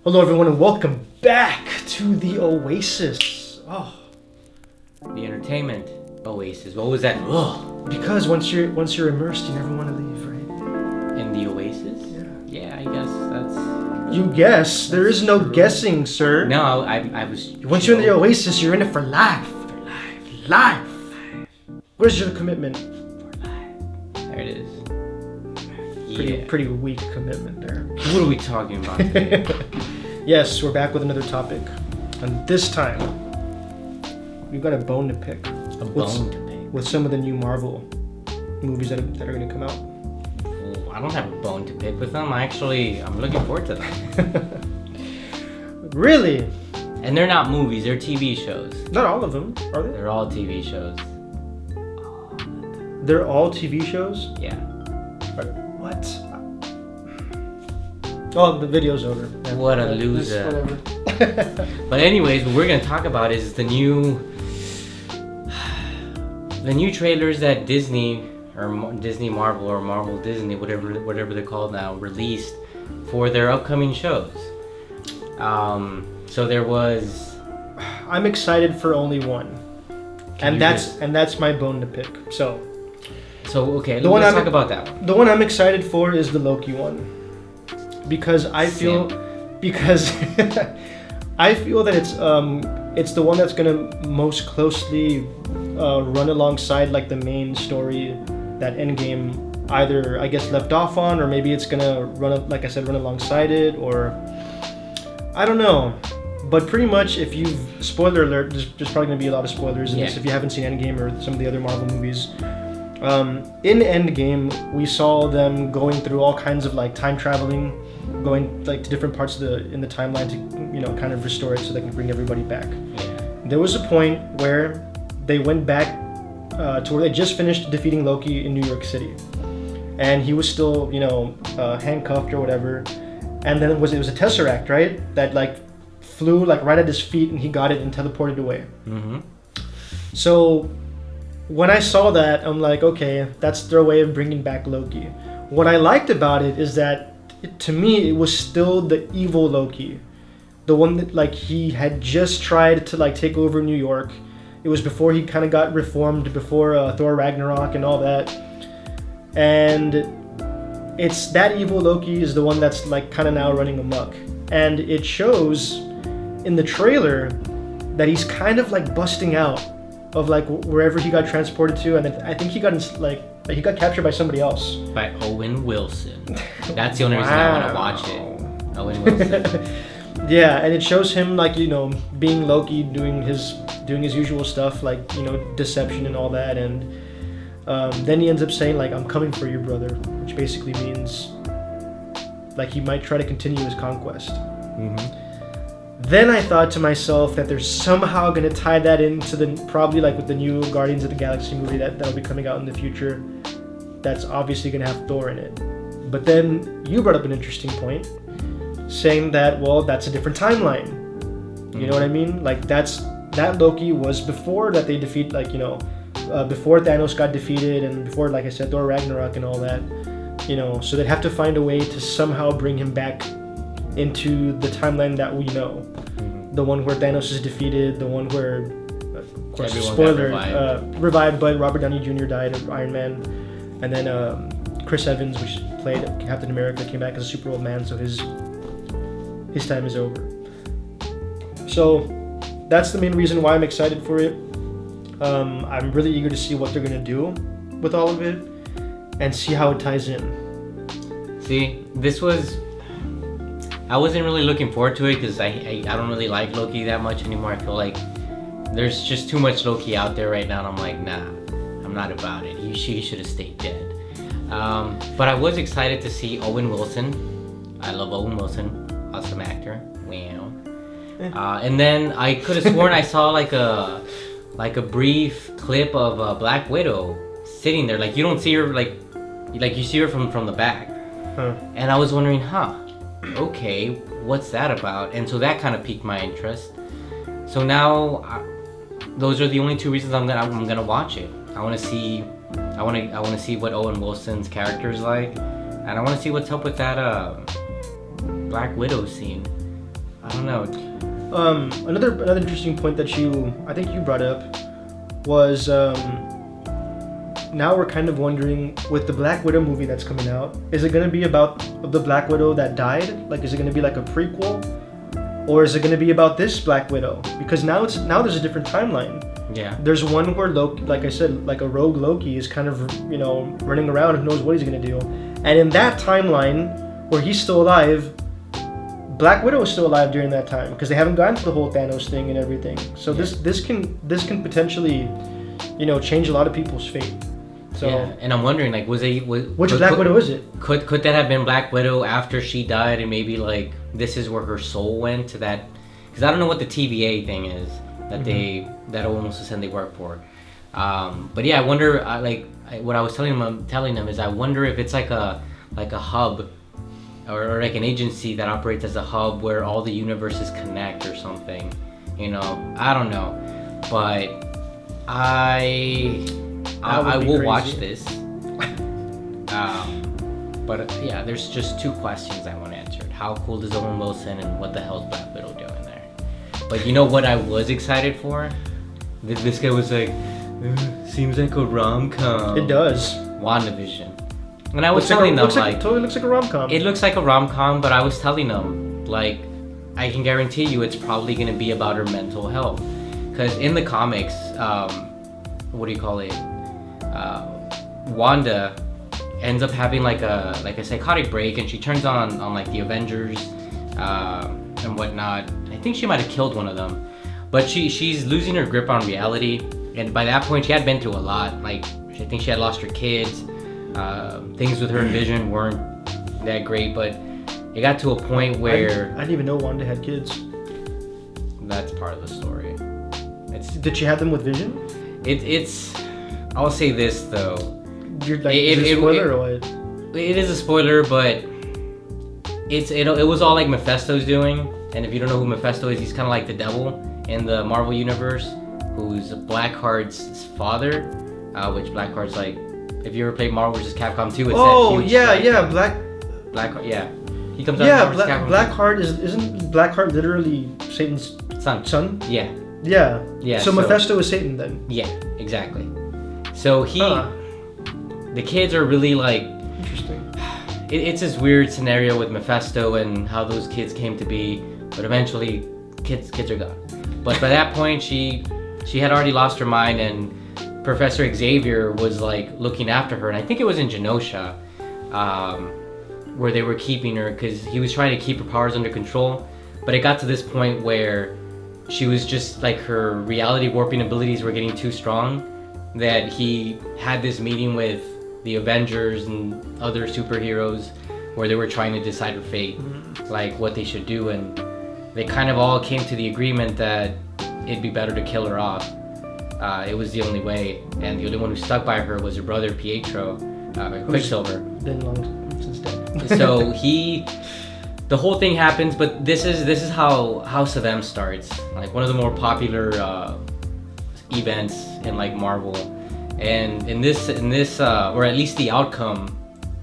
Hello, everyone, and welcome back to the Oasis. Oh, The entertainment Oasis. What was that? Ugh. because once you're immersed, you never want to leave, right? In the Oasis? Yeah, I guess that's. You guess. There is no true. guessing, sir. No, I was. Once you're in the Oasis, you're in it for life. For life. Life. Where's your commitment? For life. There it is. Pretty weak commitment there. What are we talking about today? Yes, we're back with another topic, and this time we've got a bone to pick. A bone to pick. With some of the new Marvel movies that are going to come out. Well, I don't have a bone to pick with them. I'm looking forward to them. Really? And they're not movies. They're TV shows. Not all of them, are they? They're all TV shows. They're all TV shows? Yeah. What? Oh, the video's over. Yeah. What a loser. Whatever. But anyways, what we're gonna talk about is the new trailers that Disney or Disney Marvel or Marvel Disney, whatever they're called now, released for their upcoming shows. So there was. I'm excited for only one, and that's my bone to pick. So okay, let's talk about that one. The one I'm excited for is the Loki one, because I feel that it's the one that's gonna most closely run alongside like the main story that Endgame either I guess left off on, or maybe it's gonna run alongside it, or I don't know. But pretty much, if you've spoiler alert, there's probably gonna be a lot of spoilers in this if you haven't seen Endgame or some of the other Marvel movies. In Endgame, we saw them going through all kinds of like time traveling, going like to different parts in the timeline to kind of restore it so they can bring everybody back. Yeah. There was a point where they went back to where they just finished defeating Loki in New York City, and he was still handcuffed or whatever. And then it was a Tesseract, right? That like flew like right at his feet, and he got it and teleported away. Mm-hmm. So when I saw that, I'm like, okay, that's their way of bringing back Loki. What I liked about it is that, to me, it was still the evil Loki. The one that, like, he had just tried to, like, take over New York. It was before he kind of got reformed, before Thor Ragnarok and all that. And it's that evil Loki is the one that's, like, kind of now running amok. And it shows in the trailer that he's kind of, like, busting out of like wherever he got transported to, and then I think he got he got captured by somebody else. By Owen Wilson. That's the only reason I want to watch it. Owen Wilson. Yeah, and it shows him like being Loki, doing his usual stuff, like deception and all that, and then he ends up saying like, "I'm coming for you, brother," which basically means like he might try to continue his conquest. Mm-hmm. Then I thought to myself that they're somehow going to tie that into probably like with the new Guardians of the Galaxy movie that'll be coming out in the future. That's obviously going to have Thor in it. But then you brought up an interesting point, saying that, well, that's a different timeline. You know what I mean? Like that Loki was before that they defeat, before Thanos got defeated, and before, like I said, Thor Ragnarok and all that. So they'd have to find a way to somehow bring him back into the timeline that we know. Mm-hmm. The one where Thanos is defeated, the one where, of course, spoiler, revived, but Robert Downey Jr. died of Iron Man, and then Chris Evans, which played Captain America, came back as a super old man, so his time is over. So that's the main reason why I'm excited for it. I'm really eager to see what they're gonna do with all of it and see how it ties in. See, I wasn't really looking forward to it because I don't really like Loki that much anymore. I feel like there's just too much Loki out there right now, and I'm like, nah, I'm not about it. He should have stayed dead. But I was excited to see Owen Wilson. I love Owen Wilson, awesome actor. Wow. And then I could have sworn I saw like a brief clip of Black Widow sitting there. Like you don't see her like you see her from the back. Huh. And I was wondering, okay, what's that about? And so that kind of piqued my interest. So now, those are the only two reasons I'm gonna watch it. I want to see what Owen Wilson's character is like, and I want to see what's up with that Black Widow scene. I don't know. Another interesting point that I think you brought up was now we're kind of wondering with the Black Widow movie that's coming out, is it going to be about the Black Widow that died? Like, is it going to be like a prequel, or is it going to be about this Black Widow? Because now there's a different timeline. Yeah. There's one where Loki, like I said, like a rogue Loki is kind of running around and knows what he's going to do, and in that timeline where he's still alive, Black Widow is still alive during that time because they haven't gotten to the whole Thanos thing and everything. So this can potentially, change a lot of people's fate. So yeah, and I'm wondering, like, which Black Widow is it? Could that have been Black Widow after she died, and maybe like this is where her soul went to that? Because I don't know what the TVA thing is that that almost said they work for. But yeah, I wonder. What I was telling them is I wonder if it's like a hub. Or like an agency that operates as a hub where all the universes connect or something, I don't know, but I will crazy. watch this. But yeah, there's just two questions I want answered. How cool is Owen Wilson, and what the hell is Black Widow doing there? But you know what I was excited for? This guy was like, seems like a rom-com. It does. WandaVision. And I was telling them, totally looks like a rom-com. It looks like a rom-com, but I was telling them, like, I can guarantee you it's probably going to be about her mental health. Because in the comics, Wanda ends up having like a psychotic break, and she turns on like the Avengers and whatnot. I think she might have killed one of them. But she's losing her grip on reality. And by that point, she had been through a lot. Like, I think she had lost her kids. Things with her and Vision weren't that great, but it got to a point where I didn't even know Wanda had kids. That's part of the story. Did she have them with Vision? It's. I'll say this though. You're like, is it a spoiler or what? It is a spoiler, but it was all like Mephisto's doing. And if you don't know who Mephisto is, he's kind of like the devil in the Marvel universe, who's Blackheart's father, which Blackheart's like. If you ever played Marvel vs. Capcom 2, it's that huge Blackheart, yeah. He comes out of Marvel vs. Capcom 2. Blackheart isn't Blackheart literally Satan's son? Yeah. Yeah. So Mephisto is Satan then. Yeah, exactly. So the kids are really like interesting. It's this weird scenario with Mephisto and how those kids came to be, but eventually kids are gone. But by that point she had already lost her mind, and Professor Xavier was like looking after her, and I think it was in Genosha where they were keeping her because he was trying to keep her powers under control. But it got to this point where she was just like, her reality warping abilities were getting too strong, that he had this meeting with the Avengers and other superheroes where they were trying to decide her fate, like what they should do, and they kind of all came to the agreement that it'd be better to kill her off. It was the only way, and the only one who stuck by her was her brother Pietro, Quicksilver. Been long since dead. So the whole thing happens, but this is how House of M starts, like one of the more popular events in like Marvel, and in this or at least the outcome,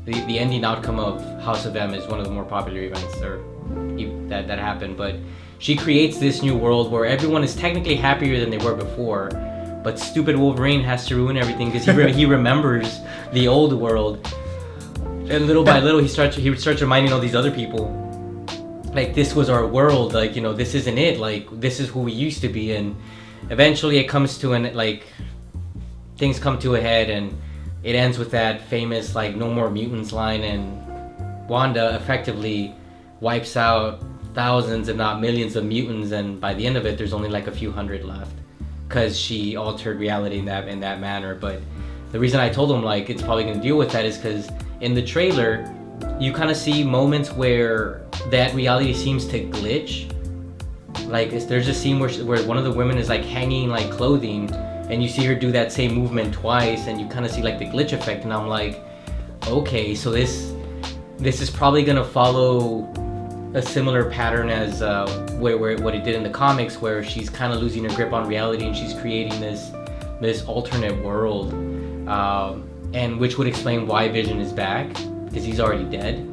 the ending outcome of House of M is one of the more popular events that happened. But she creates this new world where everyone is technically happier than they were before. But stupid Wolverine has to ruin everything because he remembers the old world, and little by little he starts reminding all these other people, like, this was our world, like, this isn't it, like, this is who we used to be. And eventually it comes to things come to a head, and it ends with that famous like no more mutants line, and Wanda effectively wipes out thousands if not millions of mutants, and by the end of it there's only like a few hundred left, because she altered reality in that manner. But the reason I told him like it's probably going to deal with that is because in the trailer you kind of see moments where that reality seems to glitch. Like there's a scene where one of the women is like hanging like clothing, and you see her do that same movement twice, and you kind of see like the glitch effect, and I'm like, okay, so this is probably going to follow a similar pattern as where what it did in the comics, where she's kind of losing her grip on reality and she's creating this alternate world, and which would explain why Vision is back, because he's already dead.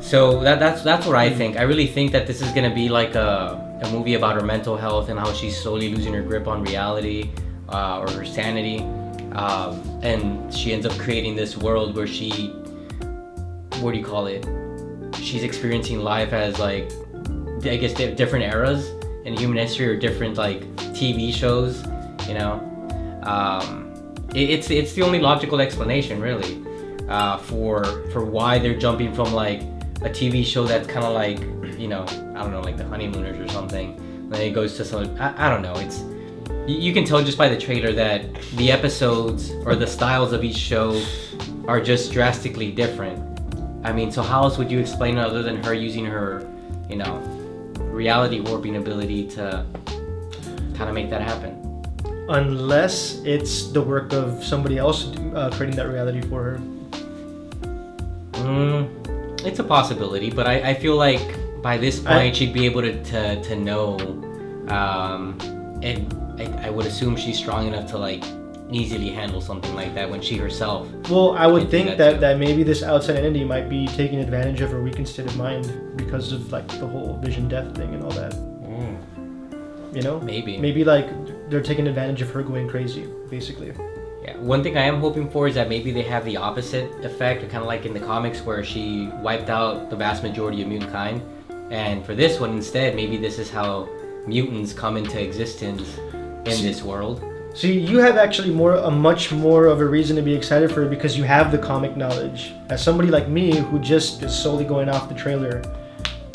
So that's what I think. I really think that this is gonna be like a movie about her mental health and how she's slowly losing her grip on reality or her sanity, and she ends up creating this world where she, what do you call it? She's experiencing life as like, I guess different eras in human history or different like TV shows, you know. It's the only logical explanation really for why they're jumping from like a TV show that's kind of like, you know, I don't know, like The Honeymooners or something. And then it goes to some, I don't know. It's, you can tell just by the trailer that the episodes or the styles of each show are just drastically different. I mean, so how else would you explain it other than her using her, you know, reality warping ability to kind of make that happen? Unless it's the work of somebody else creating that reality for her. It's a possibility, but I feel like by this point she'd be able to know, and I would assume she's strong enough to like easily handle something like that when she herself. Well, I would think that maybe this outside entity might be taking advantage of her weakened state of mind because of like the whole vision death thing and all that. You know? Maybe like they're taking advantage of her going crazy, basically. Yeah, one thing I am hoping for is that maybe they have the opposite effect, kind of like in the comics where she wiped out the vast majority of mutant kind. And for this one instead, maybe this is how mutants come into existence in this world. See, you have actually much more of a reason to be excited for it because you have the comic knowledge. As somebody like me who just is solely going off the trailer,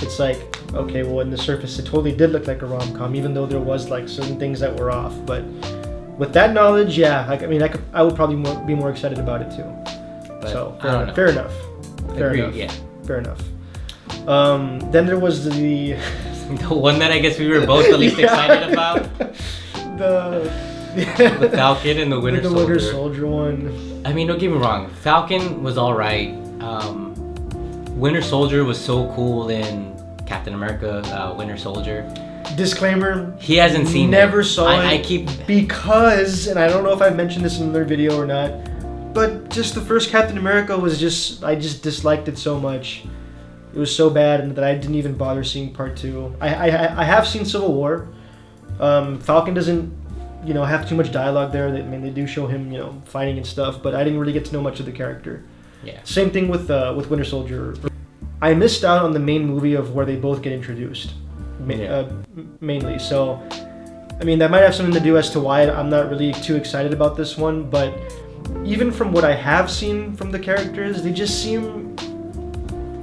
it's like, okay, well, in the surface, it totally did look like a rom-com, even though there was like certain things that were off. But with that knowledge, yeah, like, I mean, I would probably be more excited about it too. But so fair enough. Yeah. Fair enough. Then there was the one that I guess we were both the least excited about. The Falcon and the Winter Soldier. The Winter Soldier one. I mean, don't get me wrong. Falcon was all right. Winter Soldier was so cool in Captain America, Winter Soldier. Disclaimer. He hasn't seen never it. Saw it because, and I don't know if I mentioned this in another video or not, but just the first Captain America was I just disliked it so much. It was so bad that I didn't even bother seeing part 2. I have seen Civil War. Falcon doesn't, you know, have too much dialogue there. I mean, they do show him, you know, fighting and stuff, but I didn't really get to know much of the character. Yeah. Same thing with Winter Soldier. I missed out on the main movie of where they both get introduced, mainly. So, I mean, that might have something to do as to why I'm not really too excited about this one. But even from what I have seen from the characters, they just seem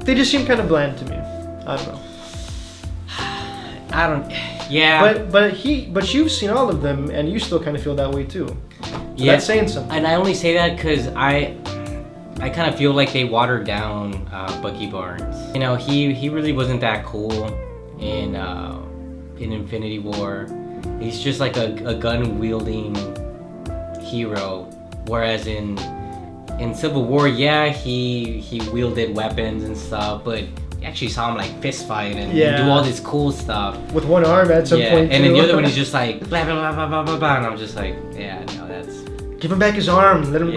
kind of bland to me. I don't know. Yeah. But you've seen all of them, and you still kind of feel that way too. So yeah. That's saying something. And I only say that because I kind of feel like they watered down Bucky Barnes. You know, he really wasn't that cool in Infinity War. He's just like a gun-wielding hero, whereas in Civil War, yeah, he wielded weapons and stuff, but you actually saw him like fist fight and do all this cool stuff with one arm at some point. And then the other one is just like blah blah blah blah blah blah blah, and I'm just like, yeah, no, that's. Give him back his arm. Let him.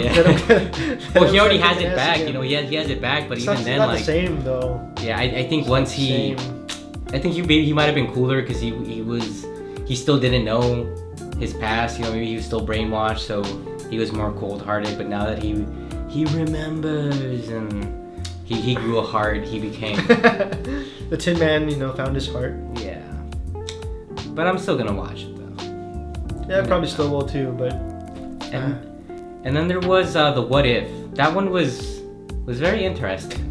Well, he already has it back. Again. You know, he has it back, but even then, like. It's not the same though. Yeah, I think once he. I think he might have been cooler because he still didn't know his past. You know, maybe he was still brainwashed, so he was more cold-hearted. But now that he remembers and he grew a heart, he became. The Tin Man, you know, found his heart. Yeah. But I'm still gonna watch it though. Yeah, I probably still will too, but. And then there was the What If. That one was very interesting.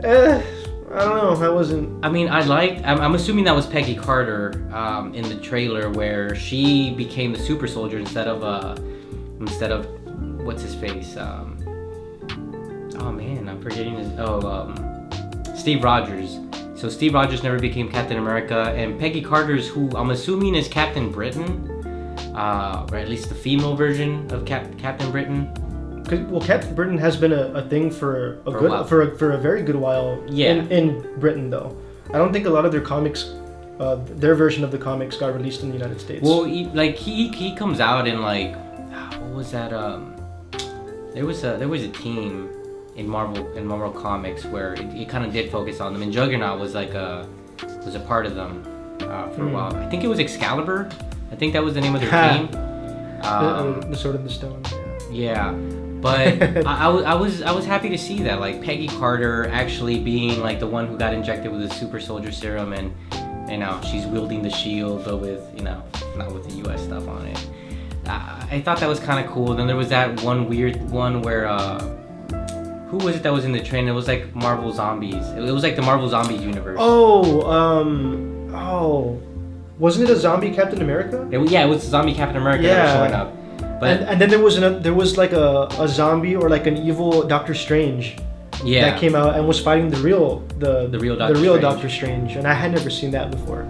I don't know. I wasn't. I mean, I'm assuming that was Peggy Carter in the trailer where she became the super soldier instead of what's his face? Oh man, I'm forgetting his. Steve Rogers. So Steve Rogers never became Captain America, and Peggy Carter's who I'm assuming is Captain Britain. Or at least the female version of Captain Britain. Well, Captain Britain has been a thing for a very good while. Yeah. In Britain, though, I don't think a lot of their comics, their version of the comics, got released in the United States. Well, he comes out in like, what was that? There was a team in Marvel Comics, where it kind of did focus on them, and Juggernaut was like was a part of them for a while. I think it was Excalibur. I think that was the name of their team. The Sword in the Stone. Yeah, but I was happy to see that, like Peggy Carter actually being like the one who got injected with a super soldier serum, and she's wielding the shield, but with not with the U.S. stuff on it. I thought that was kind of cool. Then there was that one weird one where who was it that was in the train? It was like Marvel Zombies. It was like the Marvel Zombies universe. Wasn't it a zombie Captain America? It was zombie Captain America that was showing up. But and then there was like a zombie or like an evil Doctor Strange. Yeah. That came out and was fighting the real Strange. Doctor Strange, and I had never seen that before.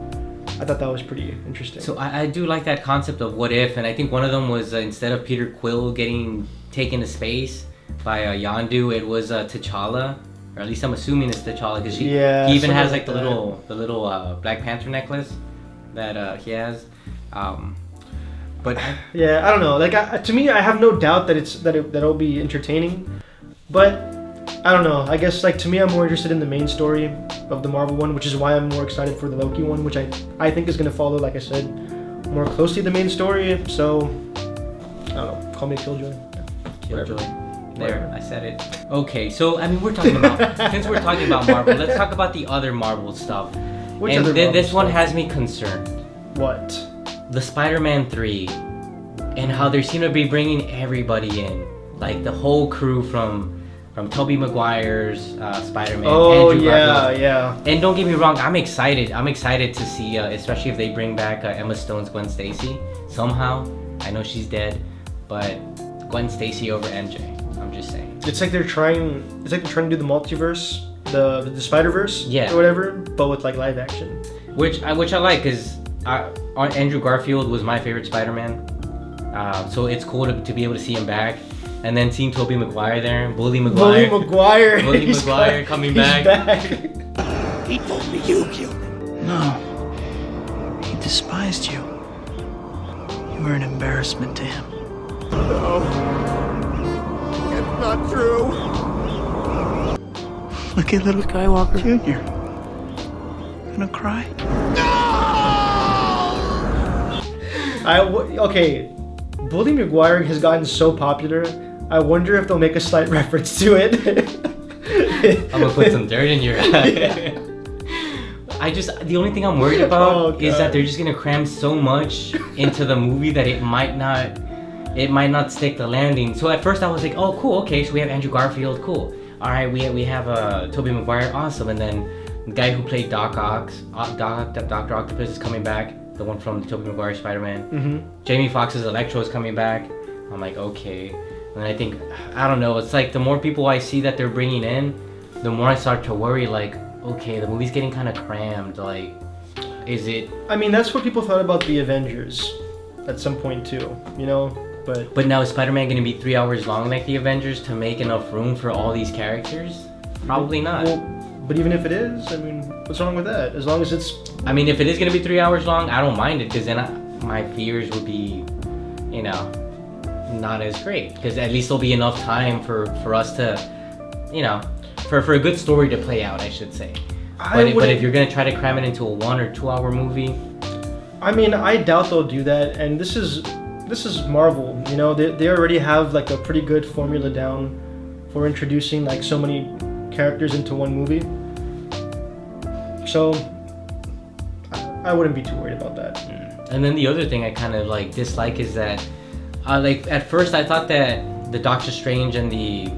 I thought that was pretty interesting. So I do like that concept of what if, and I think one of them was instead of Peter Quill getting taken to space by Yondu, it was T'Challa, or at least I'm assuming it's T'Challa, because he even has like the little Black Panther necklace that he has. But yeah, I don't know. Like to me, I have no doubt that it'll be entertaining, but I don't know. I guess like to me, I'm more interested in the main story of the Marvel one, which is why I'm more excited for the Loki one, which I think is gonna follow, like I said, more closely the main story. So I don't know. Call me Killjoy. Killjoy. There, I said it. Okay, so I mean, since we're talking about Marvel, let's talk about the other Marvel stuff. This one has me concerned. What? The Spider-Man 3, and how they seem to be bringing everybody in, like the whole crew from Tobey Maguire's Spider-Man. Oh, Andrew Garfield. yeah. And don't get me wrong, I'm excited to see, especially if they bring back Emma Stone's Gwen Stacy somehow. I know she's dead, but Gwen Stacy over MJ. I'm just saying. It's like they're trying to do the multiverse, the Spider-Verse, or whatever, but with like live action. Which I like, because Andrew Garfield was my favorite Spider-Man. So it's cool to be able to see him back. And then seeing Tobey Maguire there, Bully Maguire coming back. He told me you killed him. No, he despised you. You were an embarrassment to him. No, it's not true. Look at little Skywalker Jr. Gonna cry? Okay, Bully Maguire has gotten so popular. I wonder if they'll make a slight reference to it. I'm gonna put some dirt in your eye. The only thing I'm worried about is that they're just gonna cram so much into the movie that it might not stick the landing. So at first I was like, oh cool, okay, so we have Andrew Garfield, cool. All right, we have Tobey Maguire, awesome. And then the guy who played Dr. Octopus is coming back, the one from the Tobey Maguire Spider-Man. Mm-hmm. Jamie Foxx's Electro is coming back. I'm like, okay. And I think, I don't know, it's like the more people I see that they're bringing in, the more I start to worry, like, okay, the movie's getting kind of crammed, like, is it... I mean, that's what people thought about the Avengers at some point too, But now is Spider-Man going to be 3 hours long like the Avengers to make enough room for all these characters? Probably not. Well, but even if it is, I mean, what's wrong with that? As long as it's... I mean, if it is going to be 3 hours long, I don't mind it, because then my fears would be, not as great, because at least there'll be enough time for us to, for a good story to play out, I should say. But if you're gonna try to cram it into a 1 or 2 hour movie, I mean, I doubt they'll do that. And this is Marvel, they already have like a pretty good formula down for introducing like so many characters into one movie. So I wouldn't be too worried about that. And then the other thing I kind of like dislike is that. At first I thought that the Doctor Strange and the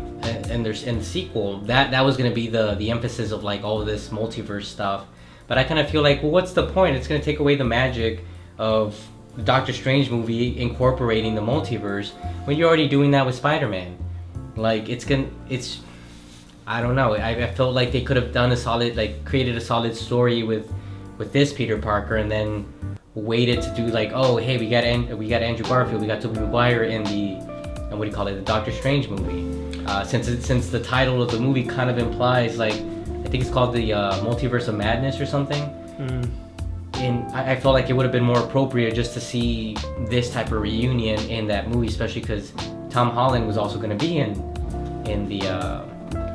sequel that was gonna be the emphasis of like all of this multiverse stuff, but I kind of feel like, well, what's the point? It's gonna take away the magic of the Doctor Strange movie incorporating the multiverse when you're already doing that with Spider-Man. Like I don't know. I felt like they could have done created a solid story with this Peter Parker, and then waited to do like, oh hey, we got Andrew Garfield, we got Tobey Maguire in the Doctor Strange movie. Since the title of the movie kind of implies, like, I think it's called the Multiverse of Madness or something. And I felt like it would have been more appropriate just to see this type of reunion in that movie, especially because Tom Holland was also going to be in the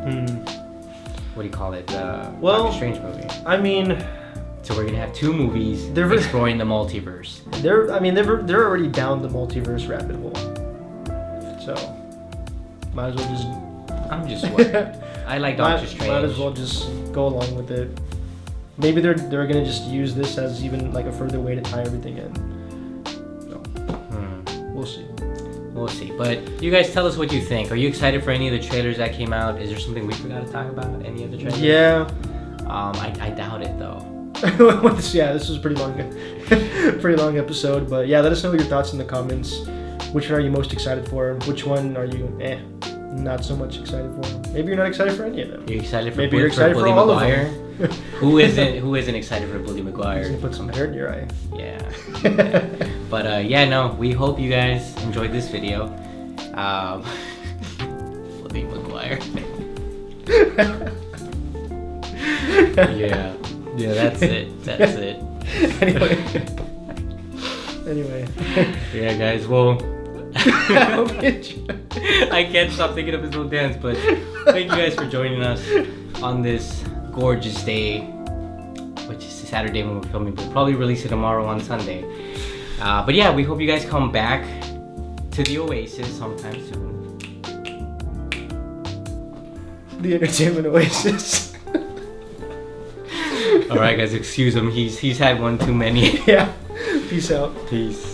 what do you call it? Well, Doctor Strange movie. I mean, So we're gonna have 2 movies They're- exploring the multiverse. they're already down the multiverse rabbit hole. So, might as well just. I'm just worried. I like Doctor Strange. Might as well just go along with it. Maybe they're gonna just use this as even like a further way to tie everything in. So, we'll see. We'll see. But you guys tell us what you think. Are you excited for any of the trailers that came out? Is there something we forgot to talk about? Any of the trailers? Yeah. I doubt it though. Yeah, this was a pretty long episode. But yeah, let us know your thoughts in the comments. Which one are you most excited for? Which one are you not so much excited for? Maybe you're not excited for any of them. You're excited for Maybe you're excited for Bully all Maguire? of them. Who isn't excited for Bully Maguire? Just put some hair in your eye. Yeah. But yeah, no, we hope you guys enjoyed this video. Bully Maguire. Yeah. Yeah, that's it. Anyway. Yeah, guys, well, I hope you enjoyed. I can't stop thinking of his little dance, but thank you guys for joining us on this gorgeous day, which is Saturday when we're filming. We'll probably release it tomorrow on Sunday. But yeah, we hope you guys come back to the Oasis sometime soon. The Entertainment Oasis. Alright guys, excuse him. He's had one too many. Yeah. Peace out. Peace.